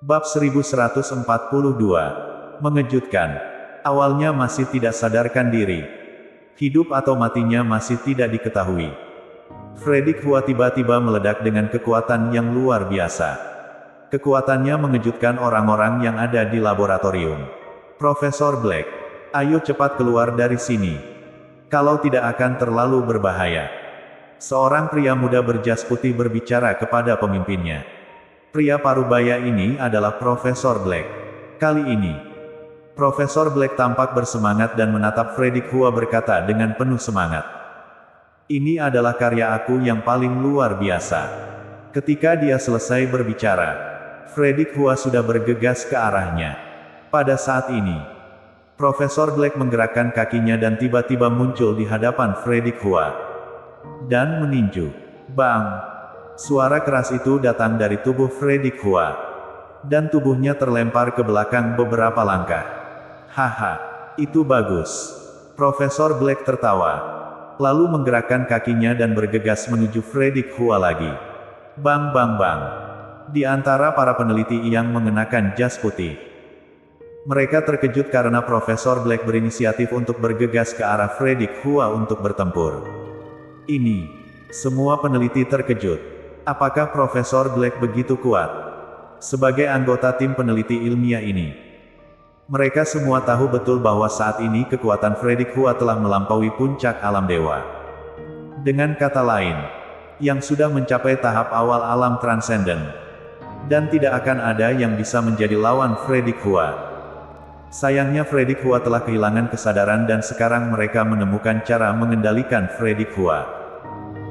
Bab 1142. Mengejutkan. Awalnya masih tidak sadarkan diri. Hidup atau matinya masih tidak diketahui. Freddy Hua tiba-tiba meledak dengan kekuatan yang luar biasa. Kekuatannya mengejutkan orang-orang yang ada di laboratorium. Profesor Black, ayo cepat keluar dari sini. Kalau tidak akan terlalu berbahaya. Seorang pria muda berjas putih berbicara kepada pemimpinnya. Pria parubaya ini adalah Profesor Black. Kali ini, Profesor Black tampak bersemangat dan menatap Freddy Hua berkata dengan penuh semangat. Ini adalah karya aku yang paling luar biasa. Ketika dia selesai berbicara, Freddy Hua sudah bergegas ke arahnya. Pada saat ini, Profesor Black menggerakkan kakinya dan tiba-tiba muncul di hadapan Freddy Hua. Dan meninju. Bang! Suara keras itu datang dari tubuh Freddy Hua. Dan tubuhnya terlempar ke belakang beberapa langkah. Haha, itu bagus. Profesor Black tertawa. Lalu menggerakkan kakinya dan bergegas menuju Freddy Hua lagi. Bang bang bang. Di antara para peneliti yang mengenakan jas putih. Mereka terkejut karena Profesor Black berinisiatif untuk bergegas ke arah Freddy Hua untuk bertempur. Ini. Semua peneliti terkejut. Apakah Profesor Black begitu kuat? Sebagai anggota tim peneliti ilmiah ini, mereka semua tahu betul bahwa saat ini kekuatan Freddy Hua telah melampaui puncak alam dewa. Dengan kata lain, yang sudah mencapai tahap awal alam transenden. Dan tidak akan ada yang bisa menjadi lawan Freddy Hua. Sayangnya Freddy Hua telah kehilangan kesadaran dan sekarang mereka menemukan cara mengendalikan Freddy Hua.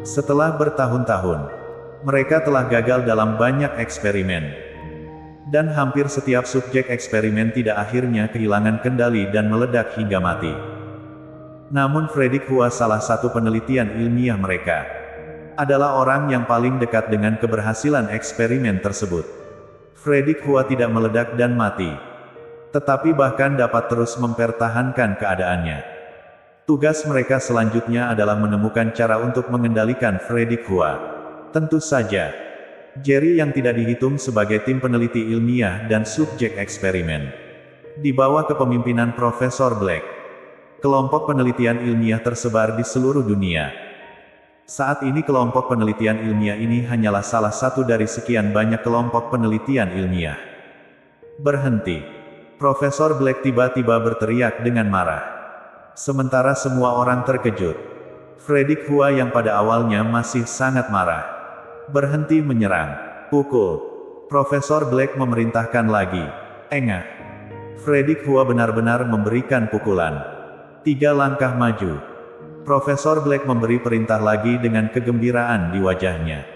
Setelah bertahun-tahun, mereka telah gagal dalam banyak eksperimen. Dan hampir setiap subjek eksperimen tidak akhirnya kehilangan kendali dan meledak hingga mati. Namun Freddy Hua, salah satu penelitian ilmiah mereka, adalah orang yang paling dekat dengan keberhasilan eksperimen tersebut. Freddy Hua tidak meledak dan mati. Tetapi bahkan dapat terus mempertahankan keadaannya. Tugas mereka selanjutnya adalah menemukan cara untuk mengendalikan Freddy Hua. Tentu saja, Jerry yang tidak dihitung sebagai tim peneliti ilmiah dan subjek eksperimen. Di bawah kepemimpinan Profesor Black, kelompok penelitian ilmiah tersebar di seluruh dunia. Saat ini kelompok penelitian ilmiah ini hanyalah salah satu dari sekian banyak kelompok penelitian ilmiah. Berhenti. Profesor Black tiba-tiba berteriak dengan marah. Sementara semua orang terkejut. Freddy Hua yang pada awalnya masih sangat marah. Berhenti menyerang. Pukul. Profesor Black memerintahkan lagi. Engah. Freddy Hua benar-benar memberikan pukulan. 3 langkah maju. Profesor Black memberi perintah lagi dengan kegembiraan di wajahnya.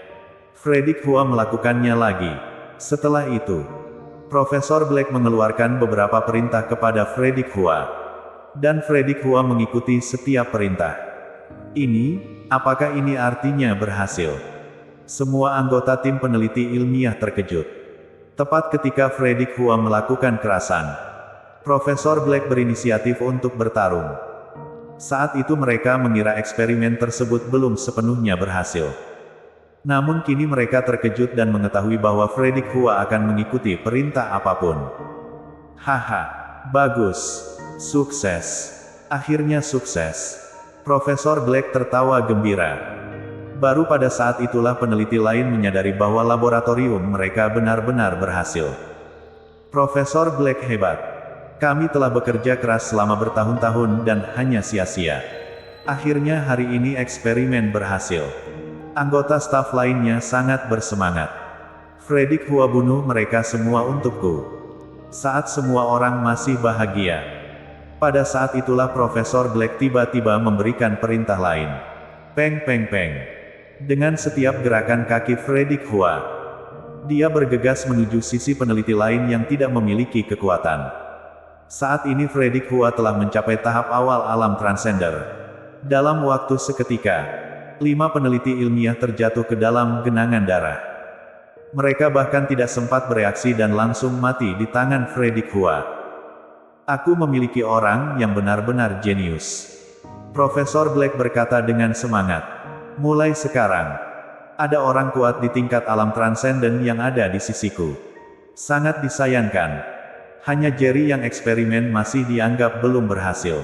Freddy Hua melakukannya lagi. Setelah itu, Profesor Black mengeluarkan beberapa perintah kepada Freddy Hua. Dan Freddy Hua mengikuti setiap perintah. Apakah ini artinya berhasil? Semua anggota tim peneliti ilmiah terkejut. Tepat ketika Freddy Hua melakukan kerasan, Profesor Black berinisiatif untuk bertarung. Saat itu mereka mengira eksperimen tersebut belum sepenuhnya berhasil. Namun kini mereka terkejut dan mengetahui bahwa Freddy Hua akan mengikuti perintah apapun. Haha, bagus. Sukses. Akhirnya sukses. Profesor Black tertawa gembira. Baru pada saat itulah peneliti lain menyadari bahwa laboratorium mereka benar-benar berhasil. Profesor Black hebat. Kami telah bekerja keras selama bertahun-tahun dan hanya sia-sia. Akhirnya hari ini eksperimen berhasil. Anggota staf lainnya sangat bersemangat. Freddy Hua, bunuh mereka semua untukku. Saat semua orang masih bahagia. Pada saat itulah Profesor Black tiba-tiba memberikan perintah lain. Peng peng peng. Dengan setiap gerakan kaki Freddy Hua, dia bergegas menuju sisi peneliti lain yang tidak memiliki kekuatan. Saat ini Freddy Hua telah mencapai tahap awal alam transender. Dalam waktu seketika, 5 peneliti ilmiah terjatuh ke dalam genangan darah. Mereka bahkan tidak sempat bereaksi dan langsung mati di tangan Freddy Hua. Aku memiliki orang yang benar-benar jenius. Profesor Black berkata dengan semangat. Mulai sekarang, ada orang kuat di tingkat alam transenden yang ada di sisiku. Sangat disayangkan. Hanya Jerry yang eksperimen masih dianggap belum berhasil.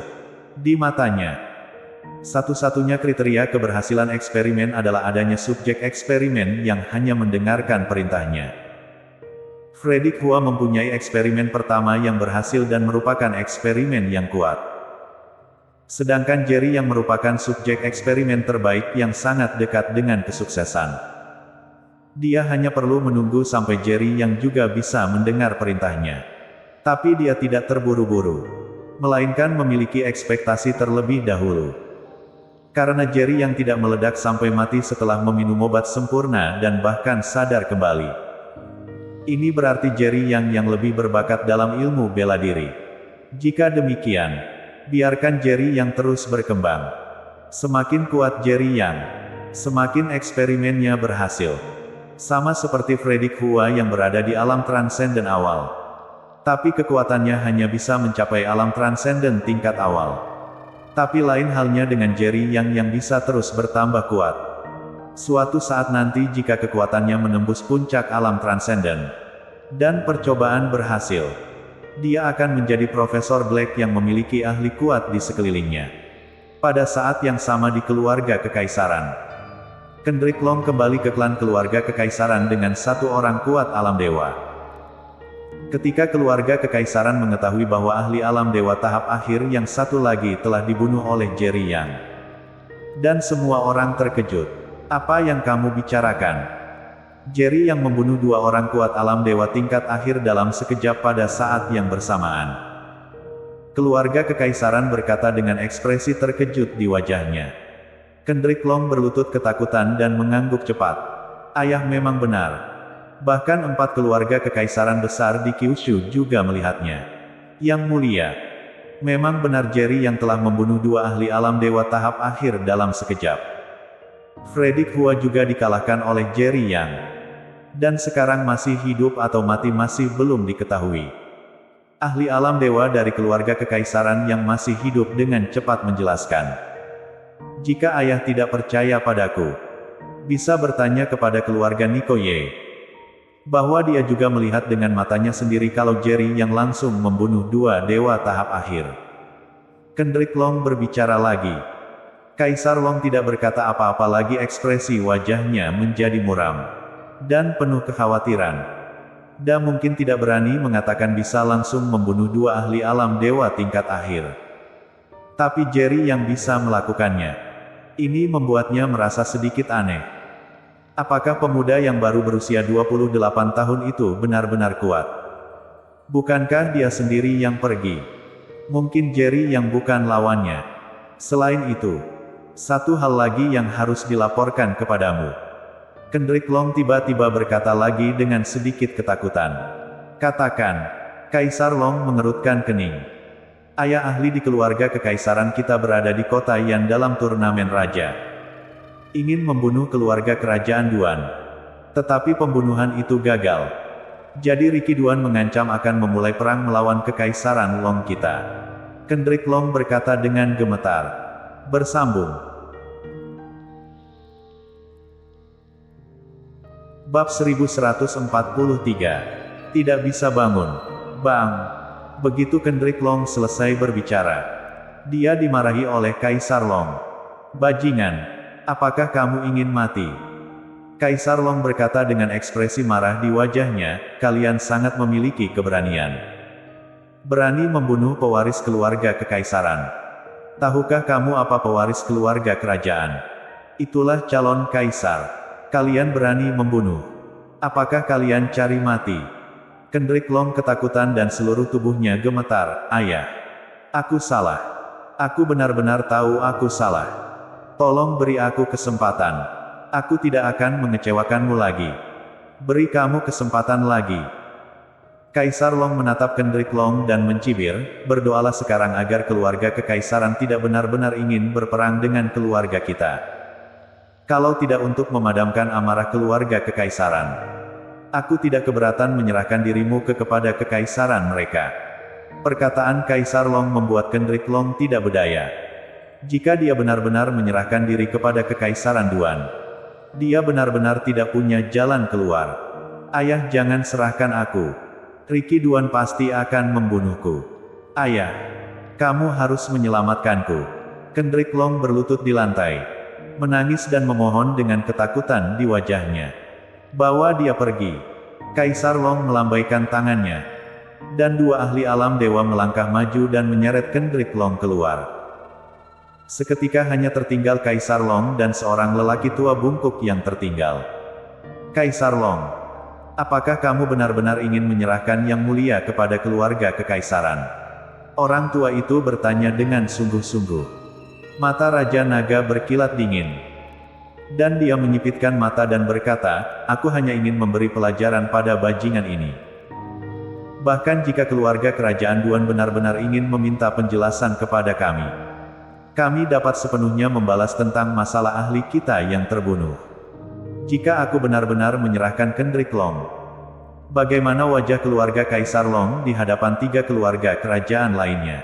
Di matanya, satu-satunya kriteria keberhasilan eksperimen adalah adanya subjek eksperimen yang hanya mendengarkan perintahnya. Frederick Hua mempunyai eksperimen pertama yang berhasil dan merupakan eksperimen yang kuat. Sedangkan Jerry yang merupakan subjek eksperimen terbaik yang sangat dekat dengan kesuksesan. Dia hanya perlu menunggu sampai Jerry yang juga bisa mendengar perintahnya. Tapi dia tidak terburu-buru, melainkan memiliki ekspektasi terlebih dahulu. Karena Jerry yang tidak meledak sampai mati setelah meminum obat sempurna dan bahkan sadar kembali. Ini berarti Jerry yang lebih berbakat dalam ilmu bela diri. Jika demikian, biarkan Jerry yang terus berkembang. Semakin kuat Jerry yang, semakin eksperimennya berhasil. Sama seperti Frederick Hua yang berada di alam transenden awal. Tapi kekuatannya hanya bisa mencapai alam transenden tingkat awal. Tapi lain halnya dengan Jerry yang bisa terus bertambah kuat. Suatu saat nanti jika kekuatannya menembus puncak alam transenden, dan percobaan berhasil, dia akan menjadi Profesor Black yang memiliki ahli kuat di sekelilingnya. Pada saat yang sama di keluarga kekaisaran, Kendrick Long kembali ke klan keluarga kekaisaran dengan satu orang kuat alam dewa. Ketika keluarga kekaisaran mengetahui bahwa ahli alam dewa tahap akhir yang satu lagi telah dibunuh oleh Jerry Yang, dan semua orang terkejut. Apa yang kamu bicarakan? Jerry yang membunuh dua orang kuat alam dewa tingkat akhir dalam sekejap pada saat yang bersamaan. Keluarga kekaisaran berkata dengan ekspresi terkejut di wajahnya. Kendrick Long berlutut ketakutan dan mengangguk cepat. Ayah memang benar. Bahkan 4 keluarga kekaisaran besar di Kyushu juga melihatnya. Yang mulia, memang benar Jerry yang telah membunuh dua ahli alam dewa tahap akhir dalam sekejap. Frederick Hua juga dikalahkan oleh Jerry Yang. Dan sekarang masih hidup atau mati masih belum diketahui. Ahli alam dewa dari keluarga kekaisaran yang masih hidup dengan cepat menjelaskan. Jika ayah tidak percaya padaku, bisa bertanya kepada keluarga Nikoye. Bahwa dia juga melihat dengan matanya sendiri kalau Jerry yang langsung membunuh dua dewa tahap akhir. Kendrick Long berbicara lagi. Kaisar Long tidak berkata apa-apa lagi, ekspresi wajahnya menjadi muram dan penuh kekhawatiran. Dia mungkin tidak berani mengatakan bisa langsung membunuh dua ahli alam dewa tingkat akhir. Tapi Jerry yang bisa melakukannya. Ini membuatnya merasa sedikit aneh. Apakah pemuda yang baru berusia 28 tahun itu benar-benar kuat? Bukankah dia sendiri yang pergi? Mungkin Jerry yang bukan lawannya. Selain itu, satu hal lagi yang harus dilaporkan kepadamu. Kendrick Long tiba-tiba berkata lagi dengan sedikit ketakutan. Katakan. Kaisar Long mengerutkan kening. Ayah ahli di keluarga kekaisaran kita berada di kota Yan dalam turnamen raja. Ingin membunuh keluarga kerajaan Duan. Tetapi pembunuhan itu gagal. Jadi Ricky Duan mengancam akan memulai perang melawan kekaisaran Long kita. Kendrick Long berkata dengan gemetar. Bersambung. Bab 1143. Tidak bisa bangun. Bang. Begitu Kendrick Long selesai berbicara, dia dimarahi oleh Kaisar Long. Bajingan, apakah kamu ingin mati? Kaisar Long berkata dengan ekspresi marah di wajahnya, kalian sangat memiliki keberanian. Berani membunuh pewaris keluarga kekaisaran. Tahukah kamu apa pewaris keluarga kerajaan? Itulah calon kaisar. Kalian berani membunuh. Apakah kalian cari mati? Kendrick Long ketakutan dan seluruh tubuhnya gemetar. Ayah, aku salah. Aku benar-benar tahu aku salah. Tolong beri aku kesempatan. Aku tidak akan mengecewakanmu lagi. Beri kamu kesempatan lagi. Kaisar Long menatap Kendrick Long dan mencibir, berdoalah sekarang agar keluarga kekaisaran tidak benar-benar ingin berperang dengan keluarga kita. Kalau tidak untuk memadamkan amarah keluarga kekaisaran. Aku tidak keberatan menyerahkan dirimu kepada kekaisaran mereka. Perkataan Kaisar Long membuat Kendrick Long tidak berdaya. Jika dia benar-benar menyerahkan diri kepada kekaisaran Duan, dia benar-benar tidak punya jalan keluar. Ayah, jangan serahkan aku. Ricky Duan pasti akan membunuhku. Ayah, kamu harus menyelamatkanku. Kendrick Long berlutut di lantai, menangis dan memohon dengan ketakutan di wajahnya. Bawa dia pergi. Kaisar Long melambaikan tangannya, dan dua ahli alam dewa melangkah maju dan menyeret Kendrick Long keluar. Seketika hanya tertinggal Kaisar Long dan seorang lelaki tua bungkuk yang tertinggal. Kaisar Long, apakah kamu benar-benar ingin menyerahkan yang mulia kepada keluarga kekaisaran? Orang tua itu bertanya dengan sungguh-sungguh. Mata Raja Naga berkilat dingin, dan dia menyipitkan mata dan berkata, aku hanya ingin memberi pelajaran pada bajingan ini. Bahkan jika keluarga kerajaan Duan benar-benar ingin meminta penjelasan kepada kami dapat sepenuhnya membalas tentang masalah ahli kita yang terbunuh. Jika aku benar-benar menyerahkan Kendrick Long, bagaimana wajah keluarga Kaisar Long di hadapan 3 keluarga kerajaan lainnya?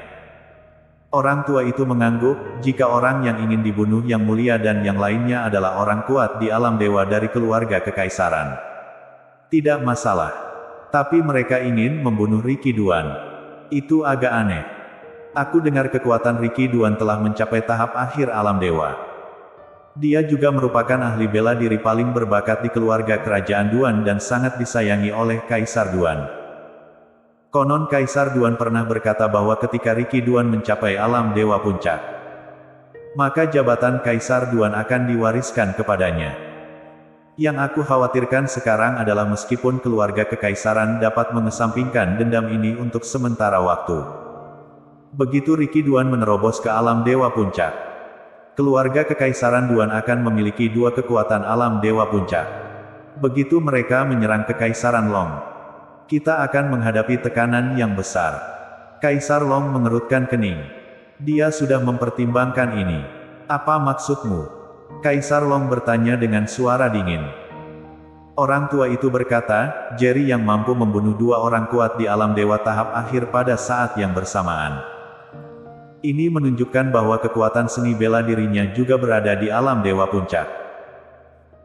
Orang tua itu mengangguk, jika orang yang ingin dibunuh yang mulia dan yang lainnya adalah orang kuat di alam dewa dari keluarga kekaisaran, tidak masalah. Tapi mereka ingin membunuh Ricky Duan. Itu agak aneh. Aku dengar kekuatan Ricky Duan telah mencapai tahap akhir alam dewa. Dia juga merupakan ahli bela diri paling berbakat di keluarga kerajaan Duan dan sangat disayangi oleh Kaisar Duan. Konon Kaisar Duan pernah berkata bahwa ketika Ricky Duan mencapai alam dewa puncak, maka jabatan Kaisar Duan akan diwariskan kepadanya. Yang aku khawatirkan sekarang adalah meskipun keluarga kekaisaran dapat mengesampingkan dendam ini untuk sementara waktu, begitu Ricky Duan menerobos ke alam dewa puncak, keluarga kekaisaran Duan akan memiliki 2 kekuatan alam dewa puncak. Begitu mereka menyerang kekaisaran Long, kita akan menghadapi tekanan yang besar. Kaisar Long mengerutkan kening. Dia sudah mempertimbangkan ini. Apa maksudmu? Kaisar Long bertanya dengan suara dingin. Orang tua itu berkata, Jerry yang mampu membunuh 2 orang kuat di alam dewa tahap akhir pada saat yang bersamaan. Ini menunjukkan bahwa kekuatan seni bela dirinya juga berada di alam dewa puncak.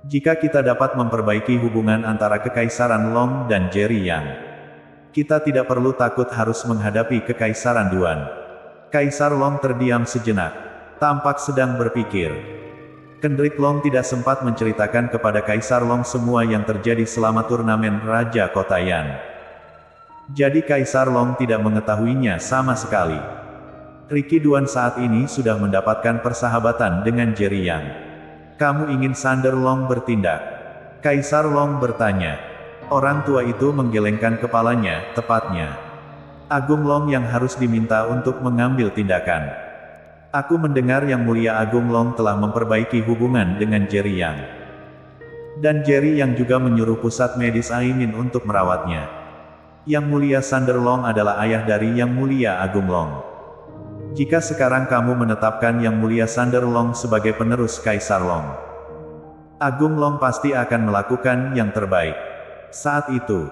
Jika kita dapat memperbaiki hubungan antara kekaisaran Long dan Jerry Yang, kita tidak perlu takut harus menghadapi kekaisaran Duan. Kaisar Long terdiam sejenak, tampak sedang berpikir. Kendrick Long tidak sempat menceritakan kepada Kaisar Long semua yang terjadi selama turnamen Raja Kota Yan. Jadi Kaisar Long tidak mengetahuinya sama sekali. Ricky Duan saat ini sudah mendapatkan persahabatan dengan Jerry Yang. Kamu ingin Sander Long bertindak? Kaisar Long bertanya. Orang tua itu menggelengkan kepalanya, tepatnya Agung Long yang harus diminta untuk mengambil tindakan. Aku mendengar Yang Mulia Agung Long telah memperbaiki hubungan dengan Jerry Yang. Dan Jerry Yang juga menyuruh pusat medis Aimin untuk merawatnya. Yang Mulia Sander Long adalah ayah dari Yang Mulia Agung Long. Jika sekarang kamu menetapkan Yang Mulia Sander Long sebagai penerus Kaisar Long, Agung Long pasti akan melakukan yang terbaik. Saat itu,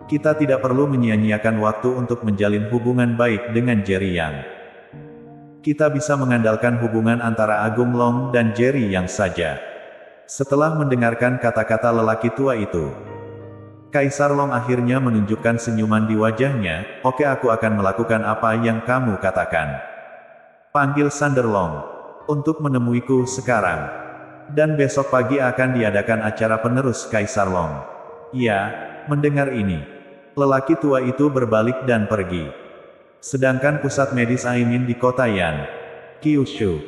kita tidak perlu menyia-nyiakan waktu untuk menjalin hubungan baik dengan Jerry Yang. Kita bisa mengandalkan hubungan antara Agung Long dan Jerry Yang saja. Setelah mendengarkan kata-kata lelaki tua itu, Kaisar Long akhirnya menunjukkan senyuman di wajahnya. Oke, aku akan melakukan apa yang kamu katakan. Panggil Sander Long untuk menemuiku sekarang. Dan besok pagi akan diadakan acara penerus Kaisar Long. Ya, mendengar ini, lelaki tua itu berbalik dan pergi. Sedangkan pusat medis Aimin di kota Yan, Kyushu,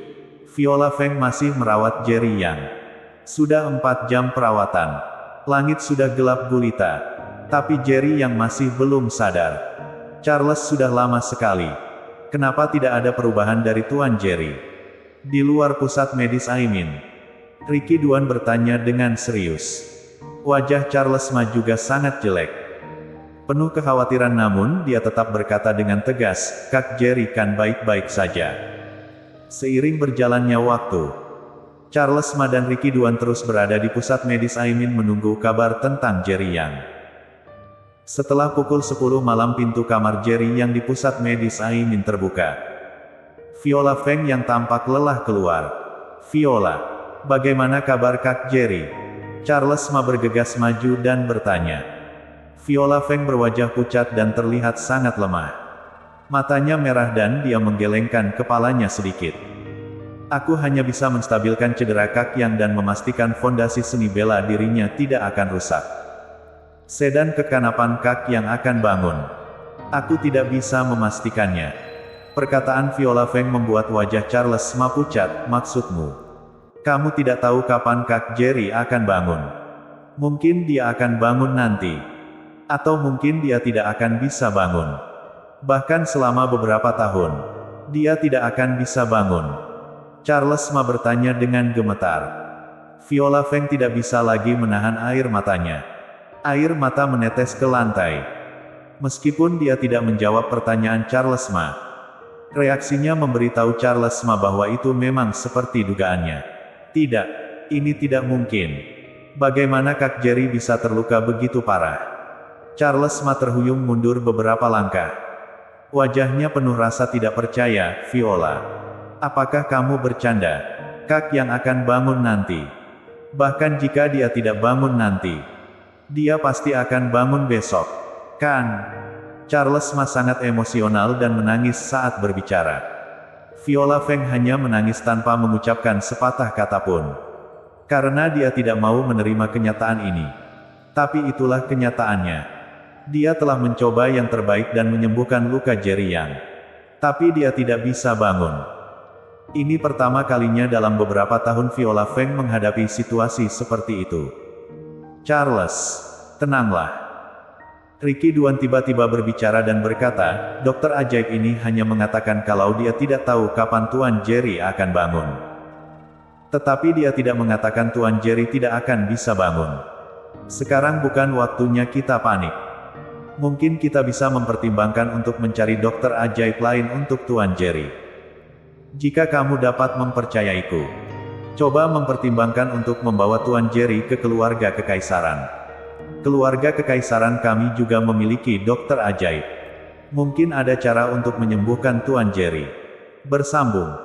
Viola Feng masih merawat Jerry Yang. Sudah 4 jam perawatan. Langit sudah gelap gulita. Tapi Jerry Yang masih belum sadar. Charles sudah lama sekali. Kenapa tidak ada perubahan dari Tuan Jerry? Di luar pusat medis Aimin, Ricky Duan bertanya dengan serius. Wajah Charles Ma juga sangat jelek. Penuh kekhawatiran namun dia tetap berkata dengan tegas, Kak Jerry kan baik-baik saja. Seiring berjalannya waktu, Charles Ma dan Ricky Duan terus berada di pusat medis Aimin menunggu kabar tentang Jerry Yang. Setelah pukul 10 malam pintu kamar Jerry Yang di pusat medis Aimin terbuka. Viola Feng yang tampak lelah keluar. Viola, bagaimana kabar Kak Jerry? Charles Ma bergegas maju dan bertanya. Viola Feng berwajah pucat dan terlihat sangat lemah. Matanya merah dan dia menggelengkan kepalanya sedikit. Aku hanya bisa menstabilkan cedera Kak Yang dan memastikan fondasi seni bela dirinya tidak akan rusak. Sedan kekanapan Kak Yang akan bangun. Aku tidak bisa memastikannya. Perkataan Viola Feng membuat wajah Charles Ma pucat. Maksudmu? Kamu tidak tahu kapan Kak Jerry akan bangun. Mungkin dia akan bangun nanti. Atau mungkin dia tidak akan bisa bangun. Bahkan selama beberapa tahun. Dia tidak akan bisa bangun. Charles Ma bertanya dengan gemetar. Viola Feng tidak bisa lagi menahan air matanya. Air mata menetes ke lantai. Meskipun dia tidak menjawab pertanyaan Charles Ma, reaksinya memberitahu Charles Ma bahwa itu memang seperti dugaannya. Tidak, ini tidak mungkin. Bagaimana Kak Jerry bisa terluka begitu parah? Charles Ma terhuyung mundur beberapa langkah. Wajahnya penuh rasa tidak percaya. Viola, apakah kamu bercanda? Kak Yang akan bangun nanti. Bahkan jika dia tidak bangun nanti, dia pasti akan bangun besok. Kan? Charles Ma sangat emosional dan menangis saat berbicara. Viola Feng hanya menangis tanpa mengucapkan sepatah kata pun. Karena dia tidak mau menerima kenyataan ini. Tapi itulah kenyataannya. Dia telah mencoba yang terbaik dan menyembuhkan luka Jerry Yang. Tapi dia tidak bisa bangun. Ini pertama kalinya dalam beberapa tahun Viola Feng menghadapi situasi seperti itu. Charles, tenanglah. Ricky Duan tiba-tiba berbicara dan berkata, dokter ajaib ini hanya mengatakan kalau dia tidak tahu kapan Tuan Jerry akan bangun. Tetapi dia tidak mengatakan Tuan Jerry tidak akan bisa bangun. Sekarang bukan waktunya kita panik. Mungkin kita bisa mempertimbangkan untuk mencari dokter ajaib lain untuk Tuan Jerry. Jika kamu dapat mempercayaiku, coba mempertimbangkan untuk membawa Tuan Jerry ke keluarga kekaisaran. Keluarga kekaisaran kami juga memiliki dokter ajaib. Mungkin ada cara untuk menyembuhkan Tuan Jerry. Bersambung.